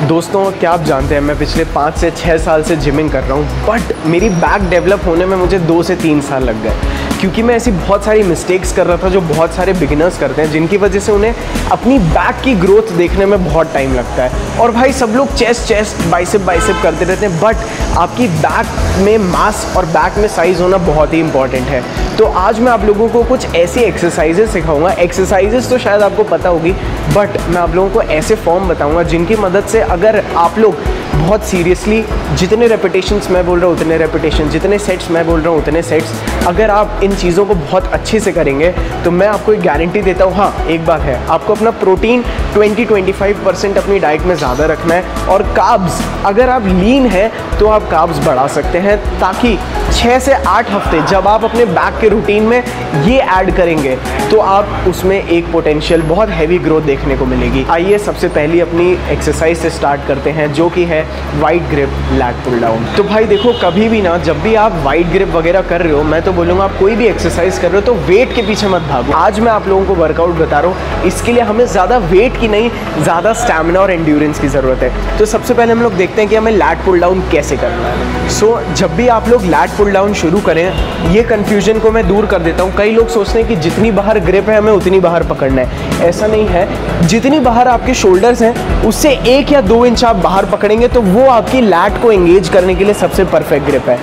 दोस्तों क्या आप जानते हैं मैं पिछले 5 से 6 साल से जिमिंग कर रहा हूँ, बट मेरी बैक डेवलप होने में मुझे 2 से 3 साल लग गए, क्योंकि मैं ऐसी बहुत सारी मिस्टेक्स कर रहा था जो बहुत सारे बिगिनर्स करते हैं, जिनकी वजह से उन्हें अपनी बैक की ग्रोथ देखने में बहुत टाइम लगता है। और भाई सब लोग चेस्ट बाइसेप करते रहते हैं, बट आपकी बैक में मास और बैक में साइज़ होना बहुत ही इंपॉर्टेंट है। तो आज मैं आप लोगों को कुछ ऐसी एक्सरसाइजेस सिखाऊंगा। एक्सरसाइजेस तो शायद आपको पता होगी, बट मैं आप लोगों को ऐसे फॉर्म बताऊंगा जिनकी मदद से अगर आप लोग बहुत सीरियसली जितने रेपिटेशंस मैं बोल रहा हूँ उतने रेपिटेशन, जितने सेट्स मैं बोल रहा हूँ उतने सेट्स, अगर आप इन चीज़ों को बहुत अच्छे से करेंगे तो मैं आपको एक गारंटी देता हूँ। हाँ, एक बात है, आपको अपना प्रोटीन 20-25% अपनी डाइट में ज़्यादा रखना है, और कार्ब्स अगर आप लीन हैं तो आप कार्ब्स बढ़ा सकते हैं, ताकि 6 से 8 हफ्ते जब आप अपने बैक के रूटीन में ये ऐड करेंगे तो आप उसमें एक पोटेंशियल बहुत हैवी ग्रोथ देखने को मिलेगी। आइए सबसे पहली अपनी एक्सरसाइज से स्टार्ट करते हैं, जो कि है wide grip lat pull down. तो भाई देखो, कभी भी ना जब भी आप वाइड ग्रिप वगैरह कर रहे हो, मैं तो बोलूँगा आप कोई भी एक्सरसाइज कर रहे हो तो वेट के पीछे मत भागो। आज मैं आप लोगों को वर्कआउट बता रहा हूँ, इसके लिए हमें ज़्यादा वेट की नहीं, ज़्यादा स्टैमिना और एंड्योरेंस की ज़रूरत है। तो सबसे पहले हम लोग देखते हैं कि हमें लैट पुल डाउन कैसे करना है। सो जब भी आप लोग लैट पुल डाउन शुरू करें, ये कन्फ्यूजन को मैं दूर कर देता हूँ। कई लोग सोचते हैं कि जितनी बाहर ग्रिप है हमें उतनी बाहर पकड़ना है, ऐसा नहीं है। जितनी बाहर आपके शोल्डर्स हैं उससे 1 या 2 इंच आप बाहर पकड़ेंगे तो वो आपकी लैट को एंगेज करने के लिए सबसे परफेक्ट ग्रिप है।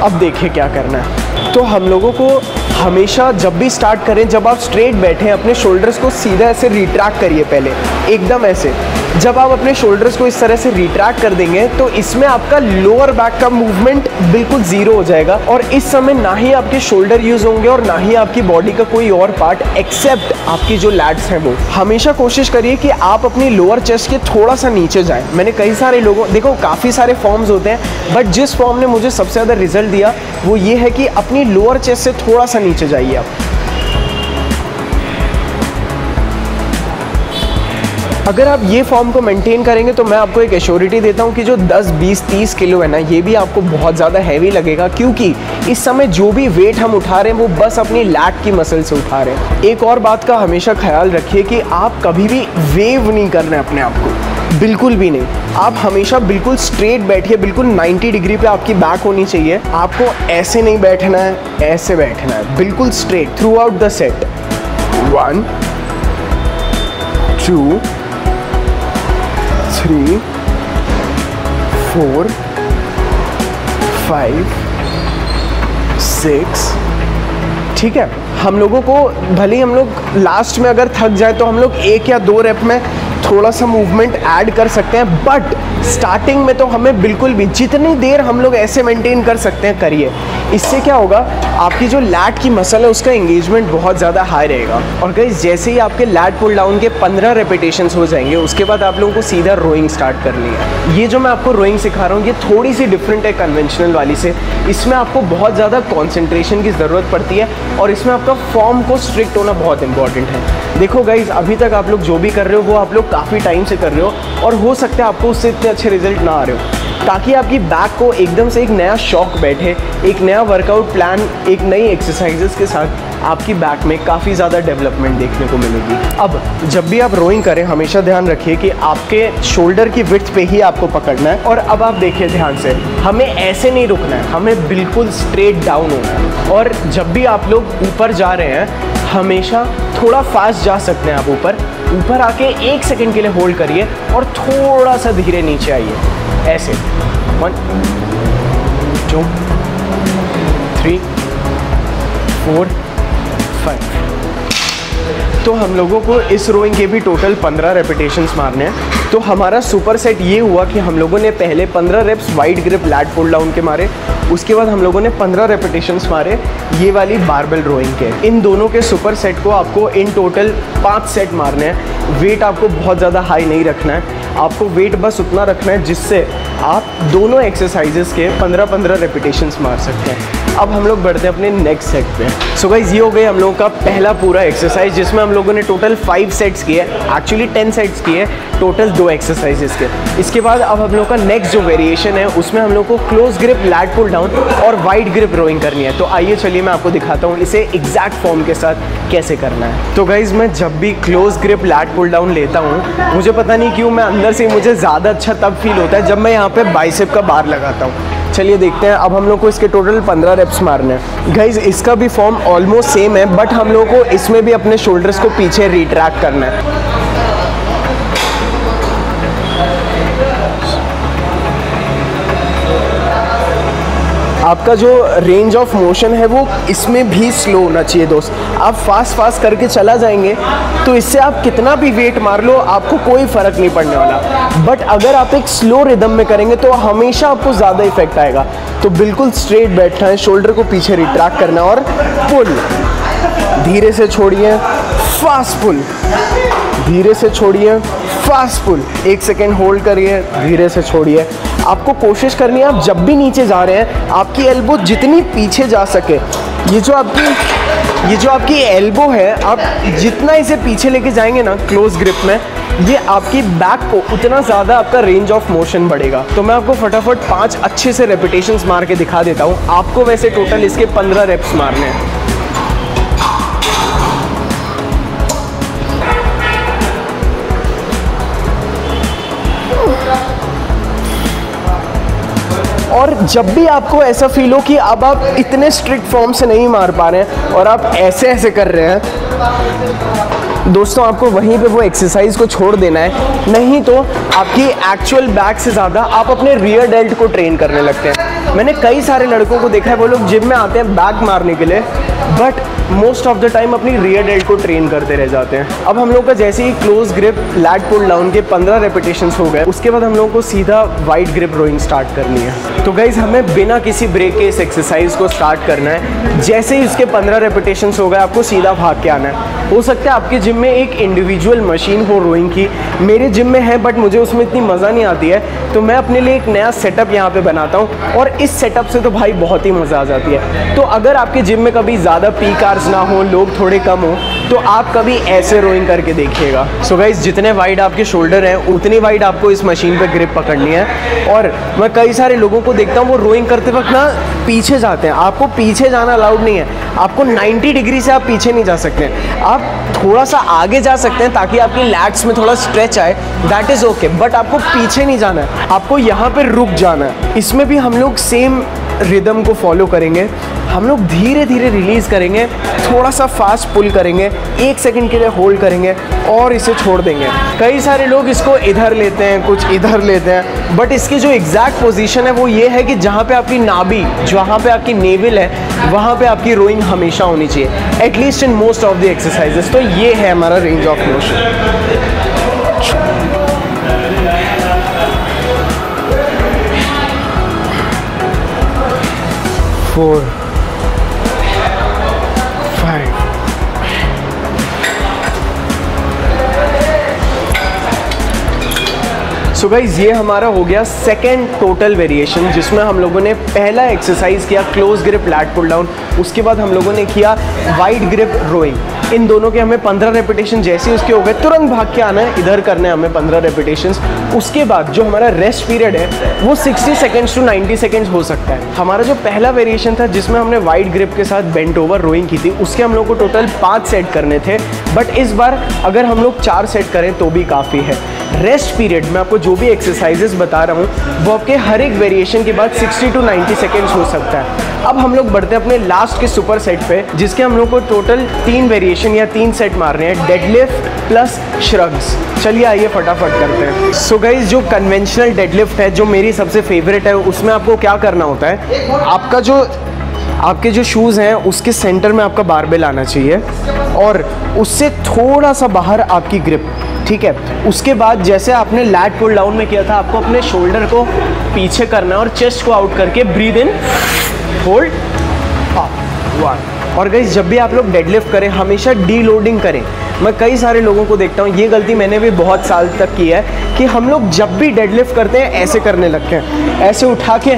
अब देखिए क्या करना है। तो हम लोगों को हमेशा जब भी स्टार्ट करें, जब आप स्ट्रेट बैठे अपने शोल्डर्स को सीधा ऐसे रिट्रैक्ट करिए, पहले एकदम ऐसे। जब आप अपने शोल्डर्स को इस तरह से रिट्रैक्ट कर देंगे तो इसमें आपका लोअर बैक का मूवमेंट बिल्कुल ज़ीरो हो जाएगा, और इस समय ना ही आपके शोल्डर यूज़ होंगे और ना ही आपकी बॉडी का कोई और पार्ट एक्सेप्ट आपकी जो लैट्स हैं वो। हमेशा कोशिश करिए कि आप अपनी लोअर चेस्ट के थोड़ा सा नीचे जाएं। मैंने कई सारे लोगों, देखो काफ़ी सारे फॉर्म्स होते हैं, बट जिस फॉर्म ने मुझे सबसे ज़्यादा रिजल्ट दिया वो ये है कि अपनी लोअर चेस्ट से थोड़ा सा नीचे जाइए आप। अगर आप ये फॉर्म को मेंटेन करेंगे तो मैं आपको एक एश्योरिटी देता हूँ कि जो 10, 20, 30 किलो है ना, ये भी आपको बहुत ज़्यादा हैवी लगेगा, क्योंकि इस समय जो भी वेट हम उठा रहे हैं वो बस अपनी लैट की मसल से उठा रहे हैं। एक और बात का हमेशा ख्याल रखिए कि आप कभी भी वेव नहीं कर रहे हैं अपने आप को, बिल्कुल भी नहीं। आप हमेशा बिल्कुल स्ट्रेट बैठिए, बिल्कुल 90 डिग्री पे आपकी बैक होनी चाहिए। आपको ऐसे नहीं बैठना है, ऐसे बैठना है, बिल्कुल straight through out the set. 1 2 3 4 5 6। ठीक है, हम लोगों को भले ही हम लोग लास्ट में अगर थक जाए तो हम लोग 1 या 2 रेप में थोड़ा सा मूवमेंट ऐड कर सकते हैं, बट स्टार्टिंग में तो हमें बिल्कुल भी जितनी देर हम लोग ऐसे मेंटेन कर सकते हैं करिए। इससे क्या होगा, आपकी जो लैट की मसल है उसका एंगेजमेंट बहुत ज़्यादा हाई रहेगा। और गाइस जैसे ही आपके लैट पुल डाउन के 15 रेपिटेशंस हो जाएंगे, उसके बाद आप लोगों को सीधा रोइंग स्टार्ट करनी है। ये जो मैं आपको रोइंग सिखा रहा हूँ ये थोड़ी सी डिफरेंट है कन्वेंशनल वाली से। इसमें आपको बहुत ज़्यादा कॉन्सेंट्रेशन की ज़रूरत पड़ती है, और इसमें आपका फॉर्म को स्ट्रिक्ट होना बहुत इंपॉर्टेंट है। देखो गाइज, अभी तक आप लोग जो भी कर रहे हो वो आप लोग काफ़ी टाइम से कर रहे हो, और हो सकता है आपको उससे इतने अच्छे रिजल्ट ना आ रहे हो। ताकि आपकी बैक को एकदम से एक नया शॉक बैठे, एक नया वर्कआउट प्लान, एक नई एक्सरसाइजेस के साथ आपकी बैक में काफ़ी ज़्यादा डेवलपमेंट देखने को मिलेगी। अब जब भी आप रोइंग करें हमेशा ध्यान रखिए कि आपके शोल्डर की विड्थ पे ही आपको पकड़ना है। और अब आप देखिए ध्यान से, हमें ऐसे नहीं रुकना है, हमें बिल्कुल स्ट्रेट डाउन होना है। और जब भी आप लोग ऊपर जा रहे हैं हमेशा थोड़ा फास्ट जा सकते हैं। आप ऊपर आके 1 सेकेंड के लिए होल्ड करिए और थोड़ा सा धीरे नीचे आइए, ऐसे 1 2 3 4 5। तो हम लोगों को इस रोइंग के भी टोटल 15 रेपिटेशंस मारने हैं। तो हमारा सुपर सेट ये हुआ कि हम लोगों ने पहले 15 reps wide grip lat pull down के मारे, उसके बाद हम लोगों ने 15 रेपिटेशंस मारे ये वाली बारबेल रोइंग के। इन दोनों के सुपर सेट को आपको इन टोटल 5 सेट मारने हैं। वेट आपको बहुत ज़्यादा हाई नहीं रखना है, आपको वेट बस उतना रखना है जिससे आप दोनों एक्सरसाइजेस के 15-15 रेपिटेशंस मार सकते हैं। अब हम लोग बढ़ते हैं अपने नेक्स्ट सेट पे। सो गाइस ये हो गए हम लोगों का पहला पूरा एक्सरसाइज, जिसमें हम लोगों ने टोटल 5 सेट्स किए, एक्चुअली 10 सेट्स किए टोटल 2 एक्सरसाइजेस के। इसके बाद अब हम लोग का नेक्स्ट जो वेरिएशन है उसमें हम लोग को close grip lat pull down और वाइड ग्रिप रोइंग करनी है। तो आइए चलिए मैं आपको दिखाता हूँ इसे एग्जैक्ट फॉर्म के साथ कैसे करना है। तो गाइज मैं जब भी close grip lat pull down लेता हूँ, मुझे पता नहीं क्यों मैं अंदर से मुझे ज़्यादा अच्छा तब फील होता है जब मैं यहाँ पे बाइसेप का बार लगाता हूँ। चलिए देखते हैं। अब हम लोग को इसके टोटल 15 रेप्स मारने हैं। गाइज इसका भी फॉर्म ऑलमोस्ट सेम है, बट हम लोग को इसमें भी अपने शोल्डर्स को पीछे रिट्रैक्ट करना है। आपका जो रेंज ऑफ मोशन है वो इसमें भी स्लो होना चाहिए दोस्त। आप फास्ट करके चला जाएंगे तो इससे आप कितना भी वेट मार लो आपको कोई फ़र्क नहीं पड़ने वाला, बट अगर आप एक स्लो रिदम में करेंगे तो हमेशा आपको ज़्यादा इफेक्ट आएगा। तो बिल्कुल स्ट्रेट बैठना है, शोल्डर को पीछे रिट्रैक्ट करना है और पुल धीरे से छोड़िए, फास्ट पुल धीरे से छोड़िए, फास्ट पुल 1 सेकेंड होल्ड करिए, धीरे से छोड़िए। आपको कोशिश करनी है आप जब भी नीचे जा रहे हैं आपकी एल्बो जितनी पीछे जा सके, ये जो आपकी एल्बो है आप जितना इसे पीछे लेके जाएंगे ना क्लोज ग्रिप में, ये आपकी बैक को उतना ज़्यादा आपका रेंज ऑफ मोशन बढ़ेगा। तो मैं आपको फटाफट 5 अच्छे से रेपिटेशंस मार के दिखा देता हूँ। आपको वैसे टोटल इसके 15 रेप्स मारने हैं। और जब भी आपको ऐसा फील हो कि अब आप इतने स्ट्रिक्ट फॉर्म से नहीं मार पा रहे हैं और आप ऐसे कर रहे हैं दोस्तों, आपको वहीं पे वो एक्सरसाइज को छोड़ देना है, नहीं तो आपकी एक्चुअल बैक से ज़्यादा आप अपने रियर डेल्ट को ट्रेन करने लगते हैं। मैंने कई सारे लड़कों को देखा है वो लोग जिम में आते हैं बैक मारने के लिए, but most of the time अपनी रियर डेल्ट को ट्रेन करते रह जाते हैं। अब हम लोग का जैसे ही close grip lat pull down के 15 रेपिटेशंस हो गए, उसके बाद हम लोगों को सीधा वाइड ग्रिप रोइंग स्टार्ट करनी है। तो गाइज हमें बिना किसी ब्रेक के इस एक्सरसाइज को स्टार्ट करना है। जैसे ही उसके 15 रेपिटेशंस हो गए आपको सीधा भाग के आना है। हो सकता है आपके जिम में एक इंडिविजुअल मशीन हो रोइंग की, मेरे जिम में है बट मुझे उसमें इतनी मज़ा नहीं आती है, तो मैं अपने लिए एक नया सेटअप यहाँ पे बनाता हूँ और इस सेटअप से तो भाई बहुत ही मज़ा आ जाती है। तो अगर आपके जिम में कभी ज़्यादा पीक आवर्स ना हो, लोग थोड़े कम हो, तो आप कभी ऐसे रोइंग करके देखिएगा। सो गाइज जितने वाइड आपके शोल्डर हैं उतनी वाइड आपको इस मशीन पे ग्रिप पकड़नी है। और मैं कई सारे लोगों को देखता हूँ वो रोइंग करते वक्त ना पीछे जाते हैं। आपको पीछे जाना अलाउड नहीं है, आपको 90 डिग्री से आप पीछे नहीं जा सकते, आप थोड़ा सा आगे जा सकते हैं ताकि आपकी लैट्स में थोड़ा स्ट्रेच आए, दैट इज़ ओके, बट आपको पीछे नहीं जाना है, आपको यहाँ पे रुक जाना है। इसमें भी हम लोग सेम रिदम को फॉलो करेंगे। हम लोग धीरे धीरे रिलीज़ करेंगे, थोड़ा सा फास्ट पुल करेंगे, 1 सेकंड के लिए होल्ड करेंगे और इसे छोड़ देंगे। कई सारे लोग इसको इधर लेते हैं, कुछ इधर लेते हैं, बट इसकी जो एग्जैक्ट पोजीशन है वो ये है कि जहाँ पे आपकी नाभि, जहाँ पे आपकी नेवल है, वहाँ पे आपकी रोइंग हमेशा होनी चाहिए, at least in most of the exercises. तो ये है हमारा range of motion. 4 5 so guys ये हमारा हो गया सेकेंड टोटल वेरिएशन, जिसमें हम लोगों ने पहला एक्सरसाइज किया close grip lat pull down, उसके बाद हम लोगों ने किया वाइड ग्रिप रोइंग। इन दोनों के हमें 15 रेपिटेशन जैसे ही उसके हो गए तुरंत भाग के आना है, इधर करने हैं हमें 15 रेपिटेशंस। उसके बाद जो हमारा रेस्ट पीरियड है वो 60 सेकेंड्स टू 90 सेकेंड्स हो सकता है। हमारा जो पहला वेरिएशन था जिसमें हमने वाइड ग्रिप के साथ बेंट ओवर रोइंग की थी, उसके हम लोग को टोटल 5 सेट करने थे, बट इस बार अगर हम लोग 4 सेट करें तो भी काफ़ी है। रेस्ट पीरियड में आपको जो भी एक्सरसाइजेस बता रहा हूँ वो आपके हर एक वेरिएशन के बाद 60 टू 90 सेकेंड्स हो सकता है। अब हम लोग बढ़ते हैं अपने लास्ट के सुपर सेट पे, जिसके हम लोग को टोटल 3 वेरिएशन या 3 सेट मारने हैं, डेडलिफ्ट प्लस श्रग्स। चलिए आइए फटाफट करते हैं। सो गाइज जो कन्वेंशनल डेडलिफ्ट है जो मेरी सबसे फेवरेट है, उसमें आपको क्या करना होता है, आपके जो शूज़ हैं उसके सेंटर में आपका बारबेल आना चाहिए और उससे थोड़ा सा बाहर आपकी ग्रिप, ठीक है। उसके बाद जैसे आपने लैट पुल डाउन में किया था, आपको अपने शोल्डर को पीछे करना है और चेस्ट को आउट करके ब्रीद इन, होल्ड, अप, 1। और गाइस जब भी आप लोग डेडलिफ्ट करें हमेशा डीलोडिंग करें। मैं कई सारे लोगों को देखता हूँ, ये गलती मैंने भी बहुत साल तक की है कि हम लोग जब भी डेडलिफ्ट करते हैं ऐसे करने लगते हैं, ऐसे उठा के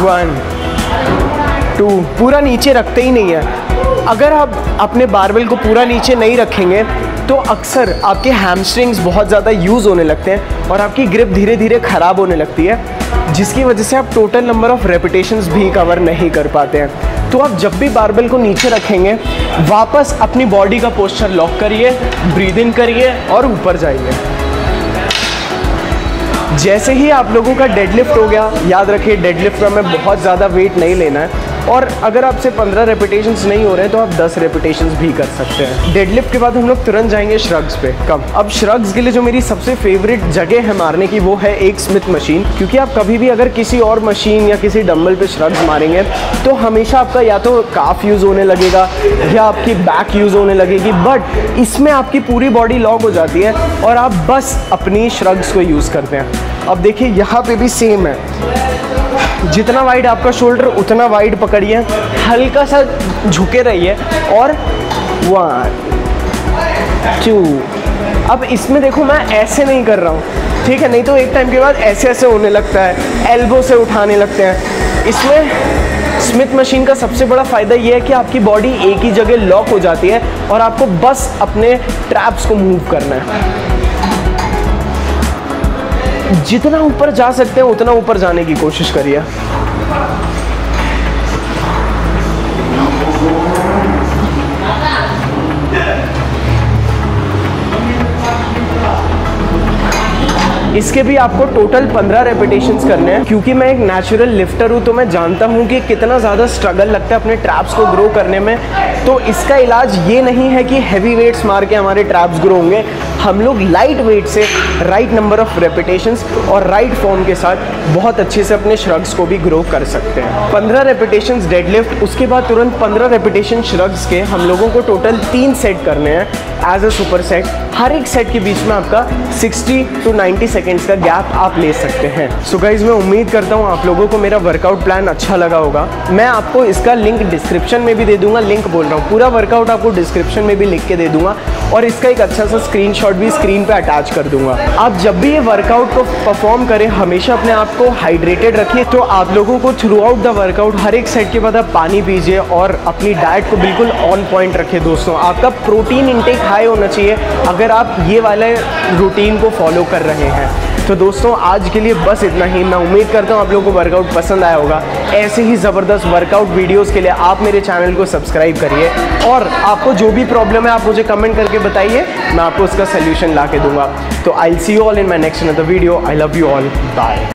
1 2, पूरा नीचे रखते ही नहीं है। अगर आप अपने बारबेल को पूरा नीचे नहीं रखेंगे तो अक्सर आपके हैमस्ट्रिंग्स बहुत ज़्यादा यूज़ होने लगते हैं और आपकी ग्रिप धीरे धीरे ख़राब होने लगती है, जिसकी वजह से आप टोटल नंबर ऑफ़ रेपिटेशंस भी कवर नहीं कर पाते हैं। तो आप जब भी बारबेल को नीचे रखेंगे, वापस अपनी बॉडी का पोस्चर लॉक करिए, ब्रीद इन करिए और ऊपर जाइए। जैसे ही आप लोगों का डेडलिफ्ट हो गया, याद रखिए डेडलिफ्ट में हमें बहुत ज़्यादा वेट नहीं लेना है, और अगर आपसे 15 रेपिटेशंस नहीं हो रहे हैं तो आप 10 रेपिटेशंस भी कर सकते हैं। डेडलिफ्ट के बाद हम लोग तुरंत जाएंगे श्रग्स पे। कम अब श्रग्स के लिए जो मेरी सबसे फेवरेट जगह है मारने की, वो है एक स्मिथ मशीन, क्योंकि आप कभी भी अगर किसी और मशीन या किसी डंबल पे श्रग्स मारेंगे तो हमेशा आपका या तो काफ यूज़ होने लगेगा या आपकी बैक यूज़ होने लगेगी, बट इसमें आपकी पूरी बॉडी लॉक हो जाती है और आप बस अपनी श्रग्स को यूज़ करते हैं। अब देखिए यहाँ पे भी सेम है, जितना वाइड आपका शोल्डर उतना वाइड पकड़िए, हल्का सा झुके रहिए और 1 2। अब इसमें देखो मैं ऐसे नहीं कर रहा हूँ, ठीक है, नहीं तो एक टाइम के बाद ऐसे ऐसे होने लगता है, एल्बो से उठाने लगते हैं। इसमें स्मिथ मशीन का सबसे बड़ा फ़ायदा ये है कि आपकी बॉडी एक ही जगह लॉक हो जाती है और आपको बस अपने ट्रैप्स को मूव करना है। जितना ऊपर जा सकते हैं उतना ऊपर जाने की कोशिश करिए। इसके भी आपको टोटल 15 रेपिटेशंस करने हैं। क्योंकि मैं एक नेचुरल लिफ्टर हूँ तो मैं जानता हूँ कि कितना ज़्यादा स्ट्रगल लगता है अपने ट्रैप्स को ग्रो करने में। तो इसका इलाज ये नहीं है कि हैवी वेट्स मार के हमारे ट्रैप्स ग्रो होंगे, हम लोग लाइट वेट से राइट नंबर ऑफ रेपिटेशंस और राइट फॉर्म के साथ बहुत अच्छे से अपने श्रग्स को भी ग्रो कर सकते हैं। 15 रेपिटेशंस डेडलिफ्ट, उसके बाद तुरंत 15 रेपिटेशन श्रग्स के हम लोगों को टोटल 3 सेट करने हैं एज अ सुपर सेट। हर एक सेट के बीच में आपका 60 to 90 सेकेंड्स का गैप आप ले सकते हैं। सो गाइज मैं उम्मीद करता हूँ आप लोगों को मेरा वर्कआउट प्लान अच्छा लगा होगा। मैं आपको इसका लिंक डिस्क्रिप्शन में भी दे दूंगा, लिंक बोल रहा हूँ, पूरा वर्कआउट आपको डिस्क्रिप्शन में भी लिख के दे दूंगा और इसका एक अच्छा सा स्क्रीनशॉट भी स्क्रीन पे अटैच कर दूंगा। आप जब भी ये वर्कआउट को परफॉर्म करें हमेशा अपने आप को हाइड्रेटेड रखिए। तो आप लोगों को थ्रू आउट द वर्कआउट हर एक सेट के बाद आप पानी पीजिए और अपनी डाइट को बिल्कुल ऑन पॉइंट रखिए। दोस्तों आपका प्रोटीन इंटेक हाई होना चाहिए अगर आप ये वाले रूटीन को फॉलो कर रहे हैं। तो दोस्तों आज के लिए बस इतना ही। मैं उम्मीद करता हूँ आप लोगों को वर्कआउट पसंद आया होगा। ऐसे ही ज़बरदस्त वर्कआउट वीडियोस के लिए आप मेरे चैनल को सब्सक्राइब करिए और आपको जो भी प्रॉब्लम है आप मुझे कमेंट करके बताइए, मैं आपको उसका सल्यूशन ला के दूंगा। तो I will see you all in my next another video. I love you all, bye.